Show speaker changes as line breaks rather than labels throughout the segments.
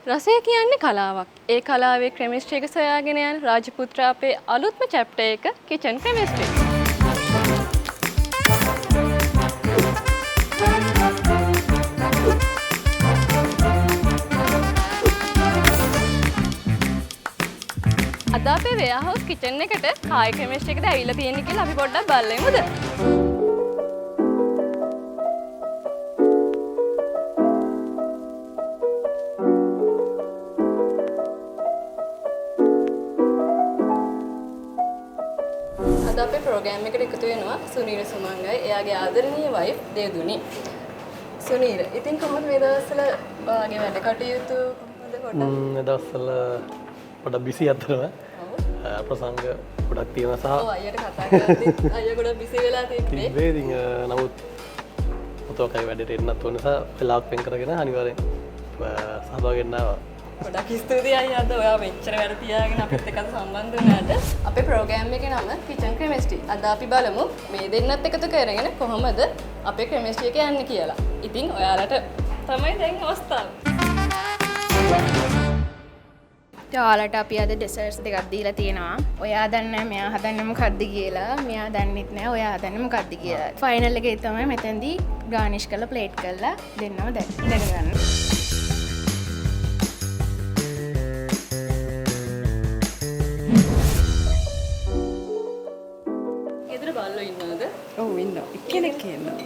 රසය කියන්නේ කලාවක්. ඒ කලාවේ කෙමිස්ට්‍රි එක සොයාගෙන යන රාජපුත්‍රා අපේ අලුත්ම චැප්ටර් එක කිචන් කෙමිස්ට්‍රි. අද අපේ වෙයාහවුස් කිචන් එකට කායි කෙමිස්ට්‍රි එකද ඇවිල්ලා තියෙන්නේ කියලා අපි පොඩ්ඩක් බලමුද? අද අපේ ප්‍රෝග්‍රෑම් එකට එකතු වෙනවා සුනීර සුමංගයි එයාගේ ආදරණීය වයිෆ් දේව්දුනි. සුනීර, ඉතින් කොහොමද මේ දවස්වල ඔයාගේ වැඩ කටයුතු කොහොමද පොඩ්ඩක්?
මේ දවස්වල පොඩ්ඩක් බිසි අතරම ප්‍රසංග ගොඩක් තියෙනවා සහ
ඔව් අයියට කතා කරද්දි අයියා ගොඩක් බිසි වෙලා තිබ්බේ.
ඉතින් නමුත් ඔතෝකයි වැඩට එන්නත් ඕන නිසා වෙලාවක් වෙන් කරගෙන අනිවාර්යෙන් සහභාගී වෙන්න ආවා.
ගොඩක් ස්තුතියි අයියා අද ඔයා මෙච්චර වැඩ තියාගෙන අපිත් එක්ක සම්බන්ධ වුණාට. අපේ ප්‍රෝග්‍රෑම් එකේ නම කිචන් කෙමිස්ට්‍රි. අද අපි බලමු මේ දෙන්නත් එකතු කරගෙන කොහොමද අපේ කෙමිස්ට්‍රි එක යන්නේ කියලා. ඉතින් ඔයාලට තමයි දැන් අවස්ථාව.
ඔයාලට අපි අද ඩෙසර්ට්ස් දෙකක් දීලා තියෙනවා. ඔයා දන්නේ මෙයා හදන්නේ මොකක්ද කියලා. මෙයා දන්නෙත් නෑ ඔයා හදන්නේ මොකක්ද කියලා. ෆයිනල් එකේ තමයි මෙතෙන්දී ගානිෂ් කරලා ප්ලේට් කරලා දෙන්නම දැන් ගන්න.
ගෙදර බල්ලෝ ඉන්නවද?
ඔව් ඉන්නවා. එක්කෙනෙක් ඉන්නවා.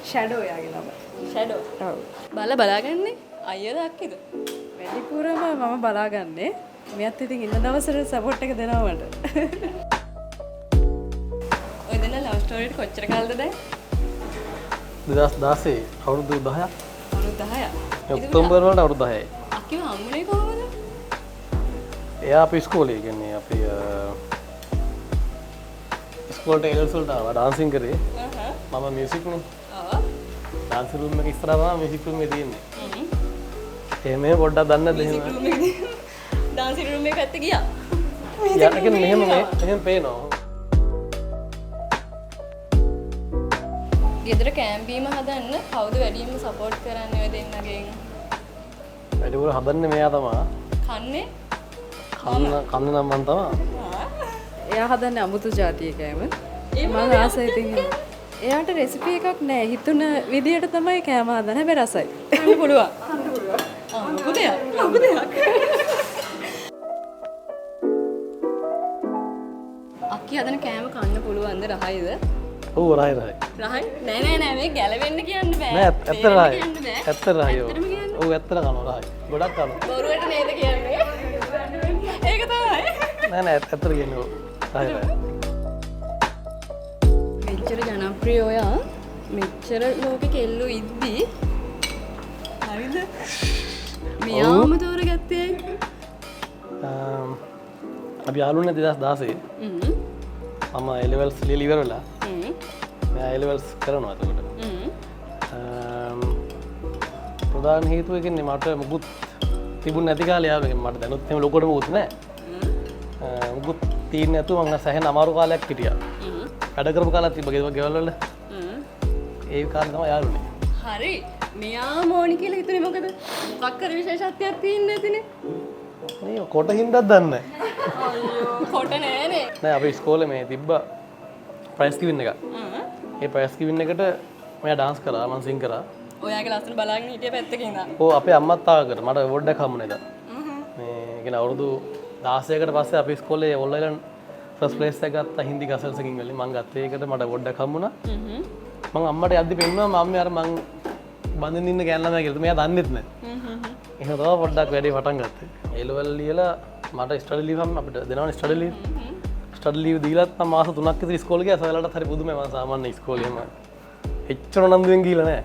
ෂැඩෝ යාගේ නම.
ෂැඩෝ.
ඔව්.
බලාගන්නේ අයියද අක්කේද?
වැඩිපුරම මම බලාගන්නේ. මෙයත් ඉතින් ඉන්න දවසට සපෝට් එක දෙනවා මට.
ඔය දෙන්න ලව් ස්ටෝරි එක කොච්චර කාලද දැන්?
2016 අවුරුදු 10ක්.
අවුරුදු 10ක්.
ඔක්තෝබර් වලට අවුරුදු 10යි.
අක්කිව හම්බුනේ කොහොමද?
එයා අපි ඉස්කෝලේ කියන්නේ අපි ඉස්කෝලේට එල්ස් වලට ආවා ඩාන්සින් කරේ. මම මියුසික් නේ.
ඔව්.
ඩාන්ස් රූම් එකේ ඉස්සරහම මියුසික් රූම් එකේ තියෙන්නේ. එහෙම පොඩ්ඩක් දන්නද එහෙම?
ඩාන්සින් රූම් එක පැත්තේ ගියා.
යා කියන්නේ මෙහෙම පේනවා.
ගෙදර කැම්පීම හදන්න කවුද වැඩියෙන්ම සපෝට් කරන්නේ ඔය දෙන්නගෙන්?
වැඩිපුර හදන්නේ මෙයා තමයි.
කන්නේ?
කන්න නම් මන් තමයි.
එයා හදන්නේ අමුතු જાතිය කෑම. මම ආසයි ඉතින්. එයාට රෙසිපි එකක් නෑ. හිතුන විදියට තමයි කෑම හදන්නේ. හැබැයි රසයි.
කන්න පුළුවන්. ලොකු දෙයක්. අක්කි හදන කෑම කන්න පුළුවන්ද රහයිද?
ඔව් රහයි.
රහයි? නෑ මේ ගැලවෙන්න කියන්න බෑ.
නෑ ඇත්ත රහයි. ඇත්ත රහයි.
ඇත්තටම කියන්නේ?
ඔව් ඇත්තට කනවා රහයි. ගොඩක් කනවා.
බොරුවට නේද කියන්නේ? ඒක තමයි.
නෑ ඇත්තට කියන්නේ රහයි.
මෙච්චර ජනප්‍රිය ඔයා මෙච්චර ලෝකෙ කෙල්ලෝ ඉද්දි හරිද? මෙයාම තෝරගත්තේ
අපි යාළුවනේ 2016 මම A levels ලියලා ඉවර වෙලා මම A levels කරනවා එතකොට ප්‍රධාන හේතුව කියන්නේ මට මුකුත් තිබුණ නැති කාලේ ආවේ මට දැනුත් එහෙම ලොකුවට මුකුත් නැහැ මුකුත් තියෙන්නේ නැතුව මම සැහෙන අමාරු කාලයක් හිටියා වැඩ කරපු කාලයක් තිබ්බ ගෙවල් වල ඒ කාලේ තමයි යාළුවනේ
හරි මෙයා මෝනි කියලා හිතුනේ මොකද? මොකක් කර විශේෂත්වයක් තියෙන්නේ නැතිනේ.
මේ කොට හින්දාද දන්නේ නැහැ.
අයියෝ කොට නෑනේ.
නෑ අපි ඉස්කෝලේ මේ තිබ්බ ප්‍රයිස් ගිවින් එක. ඒ ප්‍රයිස් ගිවින් එකට මම ඩාන්ස් කරා මම සිං කරා.
ඔයාගේ ලස්සන බලාගෙන හිටිය පැත්තක ඉඳන්.
ඔව් අපේ අම්මත් ආවකට මට අවෝඩ් එකක් හම්බුනේ දා. මේ කියන අවුරුදු 16කට පස්සේ අපි ඉස්කෝලේ ඕල් අයිලන්ඩ් ෆස්ට් ප්ලේස් එක ගත්තා හින්දි ගසල් සකින් වලින් මම ගත්තේ ඒකට මට අවෝඩ් එකක් හම්බුණා. මම අම්මට යද්දි පෙන්නුවා මම අර මං බඳින්න ඉන්න ගෑන් ළමයා කියලා. මෙයා දන්නෙත් නැහැ. එහෙනම් තමයි පොඩ්ඩක් වැඩි පටන් ගත්තේ. ඒ ලෙවල් ලියලා මට ස්ටඩි ලීව් අපිට දෙනවනේ ස්ටඩි ලීව්. ස්ටඩි ලීව් දීලත් මම මාස 3ක් විතර ඉස්කෝලේ ගියා. සොයලාටත් හරි පුදුමයි මම සාමාන්‍ය ඉස්කෝලේම එච්චර නන්දුවෙන් ගිහලා නැහැ.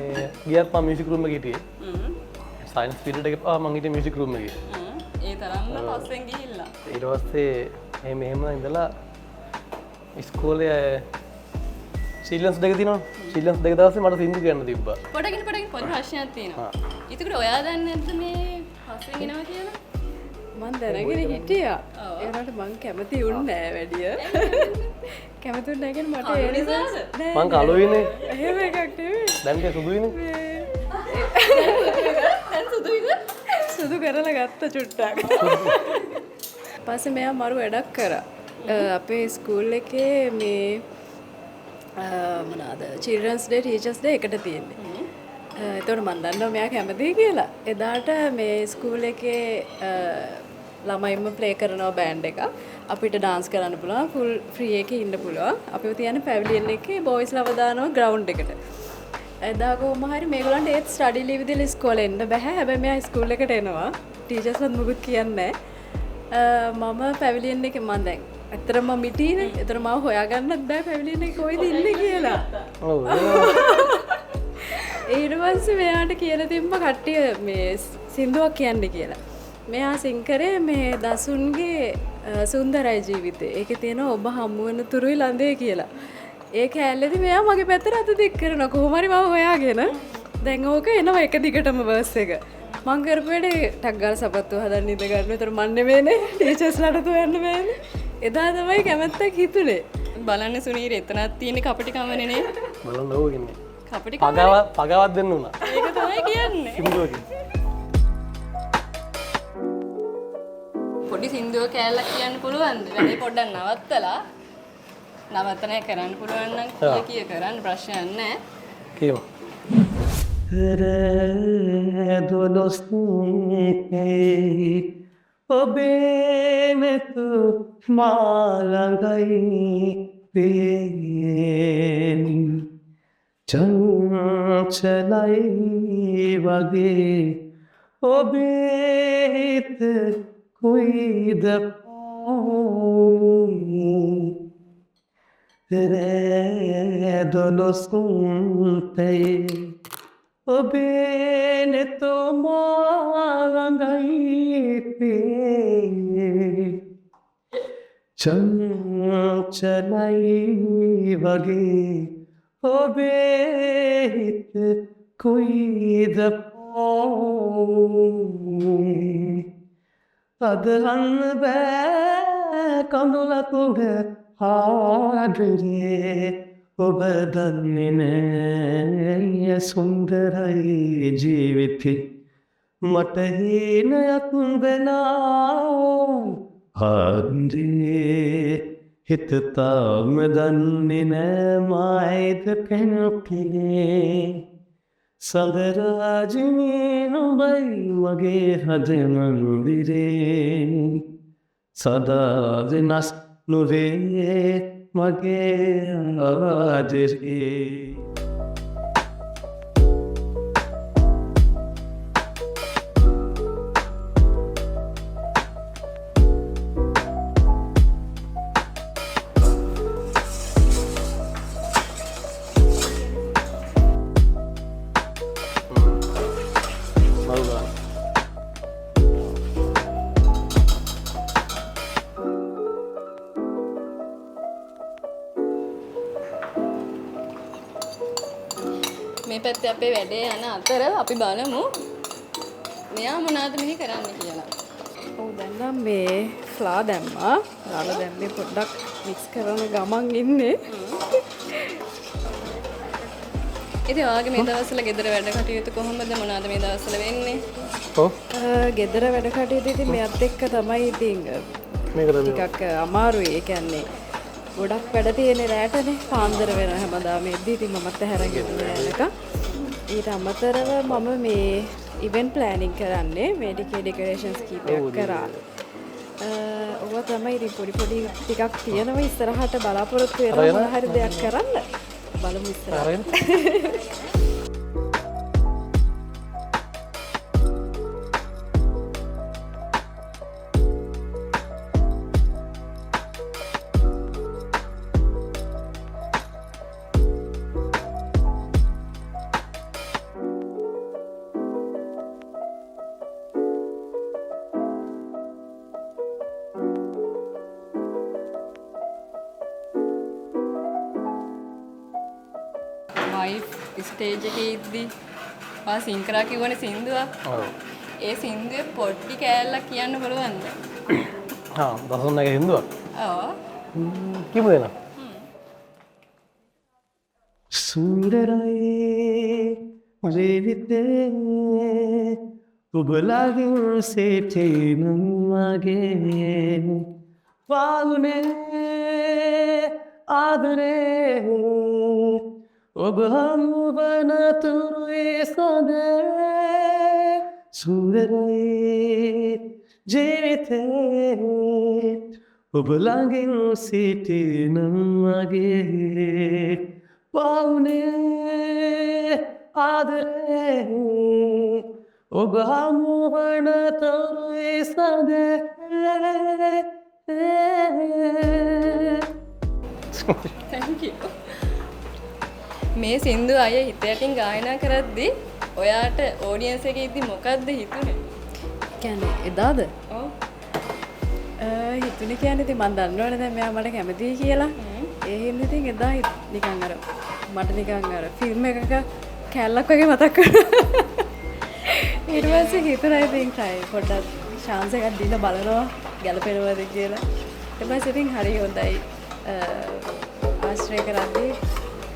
ඒ ගියත් මම මියුසික් රූම් එකේ හිටියේ. සයන්ස් පීරියඩ් එකේ මම හිටියේ මියුසික් රූම් එකේ.
ඒ තරම්ම පස්සෙන් ගිහිල්ලා.
ඊට පස්සේ එහෙම ඉඳලා ඉස්කෝලේ ශීලන්ස් දෙක තියෙනවා. ශීලන්ස් දෙක දවසේ මට සින්දු කියන්න තිබ්බා.
පොඩකින් පොඩි ප්‍රශ්නයක් තියෙනවා. ඒකට ඔයා දන්නේ නැද්ද මේ පස්සෙන් එනවා කියලා?
මම දැනගෙන හිටියා. ඒකට මං කැමති වුණේ නෑ වැඩිය. කැමති වුණේ නෑ කියන්නේ මට ඒ නිසා නෑ.
මං කළුයිනේ.
එහෙම එකක් නෙවෙයි.
දැන් ඒක සුදුයිනේ.
දැන් සුදුයිද?
සුදු කරලා ගත්ත චුට්ටක්. පස්සේ මෙයා මරු වැඩක් කරා. අපේ ස්කූල් එකේ මේ මොනවාද children's day teachers day එකට තියෙන්නේ. එතකොට මම දන්නවා මෙයා කැමතියි කියලා. එදාට මේ ස්කූල් එකේ ළමයින්ම ප්ලේ කරනවා බෑන්ඩ් එක. අපිට ඩාන්ස් කරන්න පුළුවන් ෆුල් ෆ්‍රී එකේ ඉන්න පුළුවන්. අපිව තියන්නේ පැවිලියන් එකේ බොයිස් ලව දානවා ග්‍රවුන්ඩ් එකට. එදා කොහොම හරි මේගොල්ලන්ට ඒත් ස්ටඩි ලීව් දීලා ඉස්කෝලේ එන්න බෑ. හැබැයි මෙයා ස්කූල් එකට එනවා. ටීචර්ස්ලත් මුකුත් කියන්නේ නැහැ. මම පැවිලියන් එකේ මම දැන් ඇත්තටම මම මිටීනේ. ඒතර මාව හොයාගන්නත් බෑ පැවිලියන් එකේ කොයිද ඉන්නේ කියලා.
ඔව්.
ඊට පස්සේ මෙයාට කියලා තිබ්බ කට්ටිය මේ සින්දුවක් කියන්න කියලා. මෙයා සිං කරේ මේ දසුන්ගේ සුන්දරයි ජීවිතේ. ඒකේ තියෙනවා ඔබ හමු වෙන තුරුයි ළඳේ කියලා. ඒ කෑල්ලේදී මෙයා මගේ පැත්තට අත දික් කරනවා කොහොම හරි මම හොයාගෙන. දැන් ඕක එනවා එක දිගටම බර්ස් එක. මං කරපු වැඩේ ටක් ගාලා සපත්තු හදන්න ඉඳ ගන්න. ඒතර මන් නෙමෙයිනේ ටීචර්ස්ලාට තෝයන්න බෑනේ. එදා තමයි කැමැත්තක් හිතුනේ.
බලන්න සුනීර එතනක් තියෙන කපටිකමනේ නේ.
බලන්න ඕක ඉන්නේ.
කපටිකම
පගාවක් දෙන්න උනා.
ඒක තමයි කියන්නේ.
සින්දුවකින්.
පොඩි සින්දුව කෑල්ලක් කියන්න පුළුවන්ද? වැඩේ පොඩ්ඩක් නවත්තලා නවත්තනය කරන්න පුළුවන් නම් කිය කරන්න ප්‍රශ්නයක් නැහැ.
කියමු. ඔබේ නැතු මාළඟයි පේනි චංචලයි වගේ ඔබේ හිත කුයිද දොළොස්කුන්තේ ඔබේ නෙතු මාළඟයි පේනි චංචලයි වගේ ඔබේ හිත කුයිද අදහන්න බෑ කඳුලතුග ආදරේ ඔබ දන්නේ නෑ සුන්දරයි ජීවිතේ මට හීනයක් වෙනා ආදරේ හිත තාම දන්නේ නෑ මායිද කෙනෙක්ගේ සඳරාජිනී නුඹයි වගේ හද මන්දිරේ සදා වෙනස් නොවේ මගේ ආදරේ
මේ පැත්තේ අපේ වැඩේ යන අතර අපි බලමු මෙයා මොනවද මෙහි කරන්න කියලා.
ඔව් දැන් නම් මේ ෆ්ලා දැම්මා. ෆ්ලාලා දැම්මේ පොඩ්ඩක් මික්ස් කරන ගමන් ඉන්නේ.
ඉතින් ඔයාගේ මේ දවස්වල ගෙදර වැඩ කටයුතු කොහොමද මොනවද මේ දවස්වල වෙන්නේ?
ඔව්
ගෙදර වැඩ කටයුතු ඉතින් මෙයත් එක්ක තමයි ඉතින්
මේකට
ටිකක් අමාරුයි. ඒ කියන්නේ ගොඩක් වැඩ තියෙන රැටනේ පාන්දර වෙන හැමදාම එද්දි ඉතින් මමත් හැරගෙන යනක ඊට අමතරව මම මේ ඉවෙන්ට් ප්ලෑනින් කරන්නේ මේ ඩෙකරේෂන්ස් කීපයක් කරා. ඔවා තමයි ඉතින් පොඩි පොඩි ටිකක් තියෙනවා ඉස්සරහට බලාපොරොත්තු වෙනවා මොන හරි දෙයක් කරන්න. බලමු ඉස්සරහට.
ස්ටේජ් එකේ ඉද්දි පා සිංකරා කිව්වනේ සින්දුවක්.
ඔව්.
ඒ සින්දුවේ පොඩි කෑල්ලක් කියන්න පුළුවන්ද?
හා දසුන්නගේ හින්දුවක්.
ඔව්.
කිමු දෙන්න. සුන්දරයි ජීවිතේ ඔබලගින් සිටිනුමගේ පාලුනේ ආදරේ ඔබ හමුවනතුරුයි සඳේ සුන්දරයි ජීවිතේ ඔබලගින් සිටිනුමගේ පාලුනේ ආදරේ ඔබ හමුවනතුරුයි සඳේ
Thank you. මේ සින්දු අය හිත යටින් ගායනා කරද්දී ඔයාට ඔඩියන්ස් එකේ ඉද්දි මොකද්ද හිතුනේ?
කියන්නේ එදාද?
ඔව්.
හිතුනේ කියන්නේ ඉතින් මම දන්නවනේ දැන් මෙයා මට කැමතියි කියලා. ඒ හින්දා ඉතින් එදා නිකන් අර මට නිකන් අර ෆිල්ම් එකක කැලලක් වගේ මතක් වුණා. ඊට පස්සේ හිතුණා ඉතින් try පොඩ්ඩක් chance එකක් දීලා බලනවා ගැලපෙනවද කියලා. ඊට පස්සේ ඉතින් හරි හොඳයි. ආශ්‍රය කරද්දී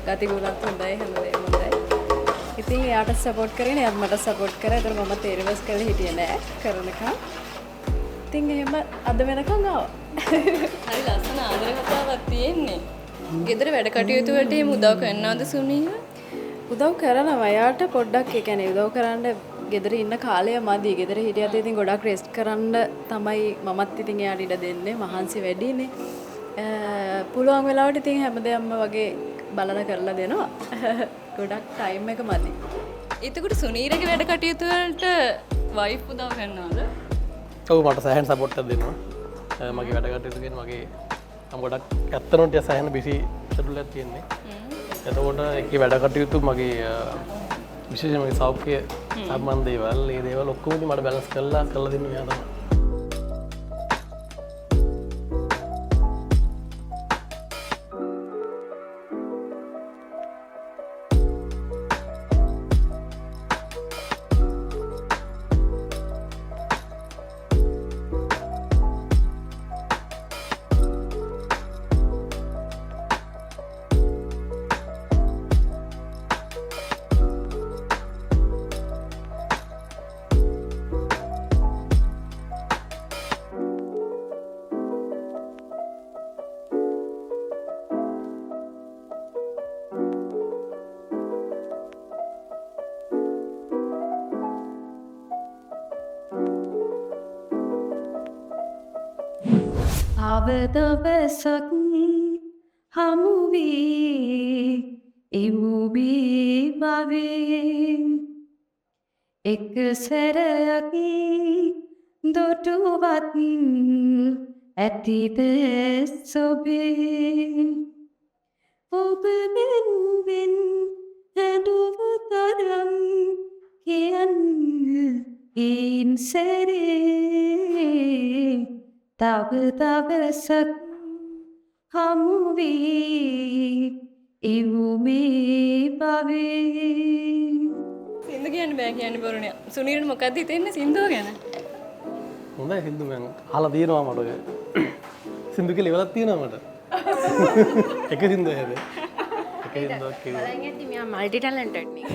ගතිගුණත් හොඳයි හැමදේම හොඳයි. ඉතින් එයාට සපෝට් කරගෙන එයාත් මට සපෝට් කරා. ඒතර මම තේරෙවස් කරලා හිටියේ නෑ කරනකම්. ඉතින් එහෙම අද වෙනකම් ආවා.
හරි ලස්සන ආදර කතාවක් තියෙන්නේ. ගෙදර වැඩ කටයුතු වලට එහෙම උදව් කරනවද සුනීය?
උදව් කරනවා. එයාට පොඩ්ඩක් ඒ කියන්නේ උදව් කරන්න ගෙදර ඉන්න කාලය මදි. ගෙදර හිටියත් ඉතින් ගොඩක් රෙස්ට් කරන්න තමයි මමත් ඉතින් එයාට ඉඩ දෙන්නේ. මහන්සි වැඩිනේ. පුළුවන් වෙලාවට ඉතින් හැමදේම වගේ බලන කරලා දෙනවා. ගොඩක් ටයිම් එක මදි.
එතකොට සුනීරගේ වැඩ කටයුතු වලට වයිෆ් උදව් කරනවද?
ඔව් මට සෑහෙන සපෝට් එකක් දෙනවා. මගේ වැඩ කටයුතු කියන මගේ මම ගොඩක් ඇත්තටම ටික සෑහෙන බිසි ෂෙඩියුල් එකක් තියෙන්නේ. එතකොට ඒකේ වැඩ කටයුතු මගේ විශේෂයෙන්ම මගේ සෞඛ්‍ය සම්බන්ධ දේවල් ඒ දේවල් ඔක්කොම ඉතින් මට බැලන්ස් කරලා දෙන්න මෙයා තමයි.
අවදවසක් හමුවී ඉමුබී බවේ එක් සැරයක් දොටුවත් ඇතිද සොබේ ඔබ වෙනුවෙන් හැඩුව තරම් කියන්න ඉන් සැරේ තව දවසක් හමුවී ඉවුමේ බවේ.
සින්දු කියන්න බෑ කියන්න බොරුනේ. සුනීරට මොකක්ද හිතෙන්නේ සින්දුව ගැන?
හොඳයි සින්දු මම අහලා තියෙනවා මට ඔය. සින්දු කියලා ඉවරක් තියෙනවා මට. එක සින්දුව හැබැයි. එක සින්දුවක් කිව්වා.
බලන් යද්දි මෙයා මල්ටි ටැලන්ටඩ් නේ.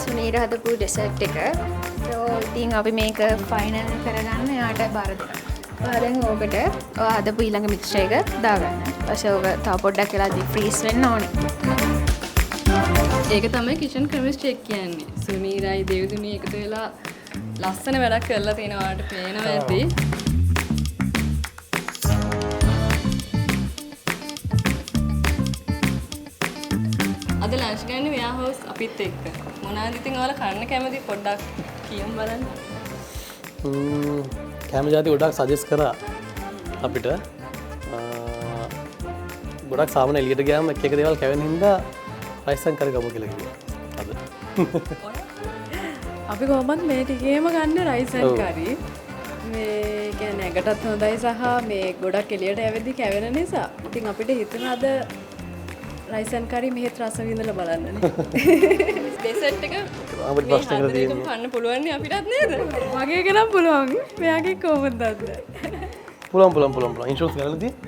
සුනීර හදපු ඩෙසර්ට් එක. ඉතින් අපි මේක ෆයිනල් කරගන්න එයාට බාර දෙනවා. දැන් ඕකට ඔය හදපු ඊළඟ මික්ස්චර් එක දාගන්න. ඊපස්සේ ඕක තව පොඩ්ඩක් වෙලා ෆ්‍රීස් වෙන්න ඕනේ.
ඒක තමයි කිචන් කෙමිස්ට්‍රි එක කියන්නේ. සුනීරයි දේවදුනි එකතු වෙලා ලස්සන වැඩක් කරලා තියෙනවා. ඔයාලට පේනවා ඇති. අද ලන්ච් ගන්න මෙයා හවුස් අපිත් එක්ක. මොනවාද ඉතින් ඔයාලා කන්න කැමති පොඩ්ඩක් කියමු බලන්න.
කැම ජාති ගොඩක් සජෙස් කරා අපිට. ගොඩක් සාමාන්‍ය එළියට ගියාම එක එක දේවල් කැවෙන හින්දා රයිස් ඇන් කරි ගමු කියලා කිව්වා.
අපි කොහොමත් මේ ටිකේම ගන්න රයිසන් කරි මේ කියන්නේ ඇඟටත් හොඳයි සහ මේ ගොඩක් එළියට ඇවිද්දි කැවෙන නිසා ඉතින් අපිට හිතුණා අද රයිසන් කරි මෙහෙත් රස විඳලා බලන්නනේ
ඩෙසර්ට් එක
අපිට ප්‍රශ්න එකක් තියෙනවා.
කන්න පුළුවන් නේ අපිටත් නේද?
මගේ එක නම් පුළුවන් මෙයාගේ කොහොමද දන්නේ
පුළුවන් ඉන්ෂුරන්ස් ගන්නලා තියෙන්නේ.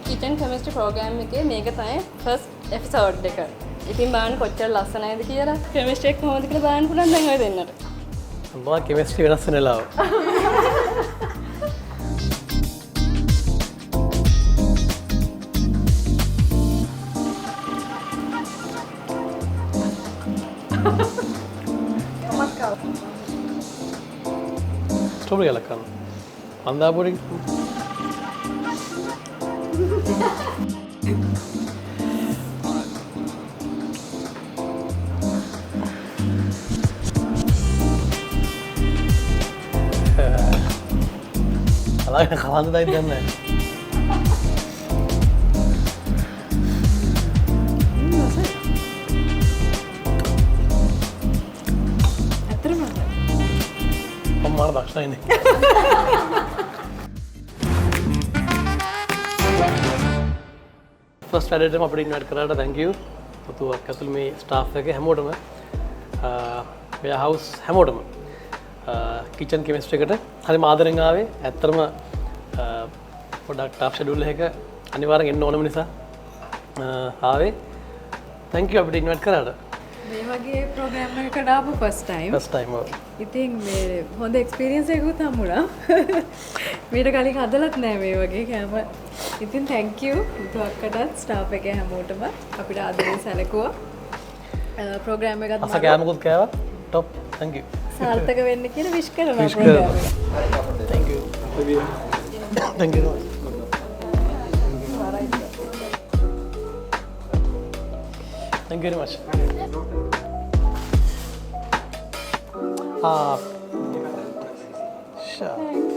කිචන් කෙමිස්ට්‍රි ප්‍රෝග්‍රෑම් එකේ මේක තමයි ෆස්ට් එපිසෝඩ් එක. ඉතින් බලන්න කොච්චර ලස්සනයිද කියලා. කෙමිස්ට්‍රි එක කොහොමද කියලා බලන්න පුළුවන් දැන් ඔය දෙන්නට.
මම කෙමිස්ට්‍රි වෙනස් වෙන වෙලාව. ස්ට්‍රෝබෙරි එකක් ගන්න. අන්දාපුරි අලාගෙන කවන්ද දයිද දන්නේ නැහැ.
ඇත්තටම
අම්මාට දක්ෂයිනේ. ෆස්ට් වැඩේටම අපිට ඉන්වයිට් කරාට thank you. පුතුවක් ඇතුළු මේ ස්ටාෆ් එක හැමෝටම මේ හවුස් හැමෝටම කිචන් කෙමිස්ට්‍රි එකට හරිම ආදරෙන් ආවේ. ඇත්තටම පොඩක් ටෆ් ෂෙඩියුල් එකක අනිවාර්යෙන් එන්න ඕනම නිසා ආවේ. thank you අපිට ඉන්වයිට් කරාට.
මේ වගේ ප්‍රෝග්‍රෑම් එකකට ආපු ෆස්ට් ටයිම්
ෆස්ට් ටයිම්
ඉතින් මේ හොඳ එක්ස්පීරියන්ස් එකකුත් හම්බුණා. මීට කලින් හදලත් නෑ මේ වගේ කෑම. ඉතින් thank you පුතුවක්කටත් ස්ටාෆ් එකේ හැමෝටම අපිට ආදරෙන් සැලකුවා. ප්‍රෝග්‍රෑම් එකත්
අස කෑමකුත් කෑවා. top thank you.
සාර්ථක වෙන්න කියලා විශ් කරනවා
Wish
ප්‍රෝග්‍රෑම්
කරනවා.
එක.
thank you. thank you. Thank you very much. Sure.